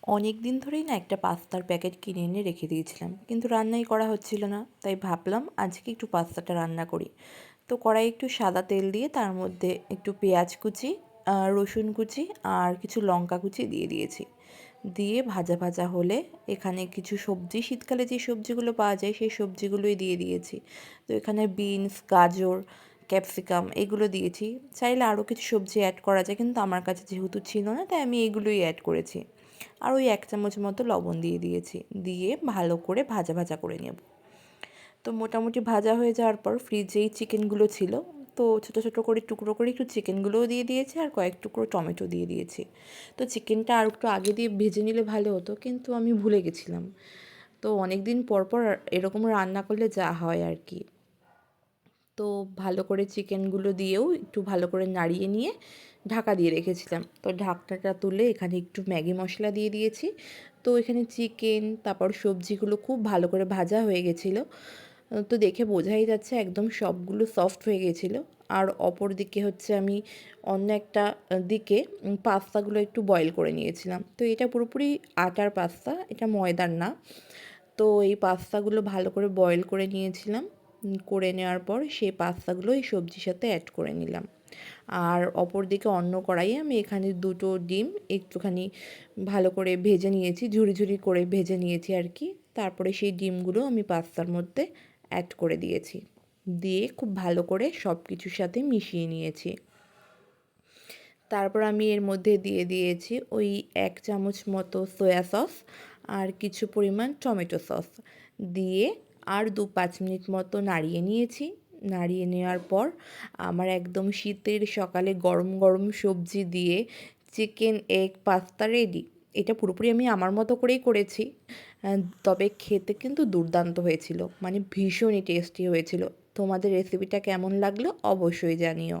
অনেক দিন ধরেই না একটা পাস্তার প্যাকেট কিনে এনে রেখে দিয়েছিলাম, কিন্তু রান্নাই করা হচ্ছিল না। তাই ভাবলাম আজকে একটু পাস্তাটা রান্না করি। তো কড়াই একটু সাদা তেল দিয়ে তার মধ্যে একটু পেঁয়াজ কুচি, রসুন কুচি আর কিছু লঙ্কা কুচি দিয়ে দিয়েছি। দিয়ে ভাজা ভাজা হলে এখানে কিছু সবজি, শীতকালে যে সবজিগুলো পাওয়া যায় সেই সবজিগুলোই দিয়ে দিয়েছি। তো এখানে বিনস, গাজর, ক্যাপসিকাম এগুলো দিয়েছি। চাইলে আরও কিছু সবজি অ্যাড করা যায়, কিন্তু আমার কাছে যেহেতু ছিল না তাই আমি এগুলোই অ্যাড করেছি। আর ওই 1 চামচ মতো লবণ দিয়ে দিয়েছি। দিয়ে ভালো করে ভাজা ভাজা করে নেব। তো মোটামুটি ভাজা হয়ে যাওয়ার পর ফ্রিজেই চিকেনগুলো ছিল, তো ছোটো ছোটো করে টুকরো করে একটু চিকেনগুলোও দিয়ে দিয়েছি আর কয়েক টুকরো টমেটো দিয়ে দিয়েছি। তো চিকেনটা আর একটু আগে দিয়ে ভেজে নিলে ভালো হতো, কিন্তু আমি ভুলে গেছিলাম। তো অনেক দিন পর পর এরকম রান্না করলে যা হয় আর কি। তো ভালো করে চিকেনগুলো দিয়েও একটু ভালো করে নাড়িয়ে নিয়ে ঢাকা দিয়ে রেখেছিলাম। তো ঢাকনাটা তুলে এখানে একটু ম্যাগি মশলা দিয়ে দিয়েছি। তো এখানে চিকেন তারপর সবজিগুলো খুব ভালো করে ভাজা হয়ে গেছিলো। তো দেখে বোঝাই যাচ্ছে একদম সবগুলো সফট হয়ে গেছিলো। আর অপর দিকে হচ্ছে আমি অন্য একটা দিকে পাস্তাগুলো একটু বয়েল করে নিয়েছিলাম। তো এটা পুরোপুরি আটার পাস্তা, এটা ময়দার না। তো এই পাস্তাগুলো ভালো করে বয়েল করে নিয়েছিলাম। করে নেওয়ার পর সেই পাস্তাগুলো এই সবজির সাথে অ্যাড করে নিলাম। আর অপর দিকে অন্য কড়াইয়ে আমি এখানে 2টো ডিম একটুখানি ভালো করে ভেজে নিয়েছি, ঝুরি ঝুরি করে ভেজে নিয়েছি আর কি। তারপরে সেই ডিমগুলো আমি পাস্তার মধ্যে অ্যাড করে দিয়েছি। দিয়ে খুব ভালো করে সব কিছুর সাথে মিশিয়ে নিয়েছি। তারপর আমি এর মধ্যে দিয়ে দিয়েছি ওই 1 চামচ মতো সয়া সস আর কিছু পরিমাণ টমেটো সস দিয়ে আর 2-5 মিনিট মতো নাড়িয়ে নিয়েছি। নাড়িয়ে নেওয়ার পর আমার একদম শীতের সকালে গরম গরম সবজি দিয়ে চিকেন এগ পাস্তা রেডি। এটা পুরোপুরি আমি আমার মতো করেই করেছি, তবে খেতে কিন্তু দুর্দান্ত হয়েছিল, মানে ভীষণই টেস্টি হয়েছিল। তোমাদের রেসিপিটা কেমন লাগলো অবশ্যই জানিও।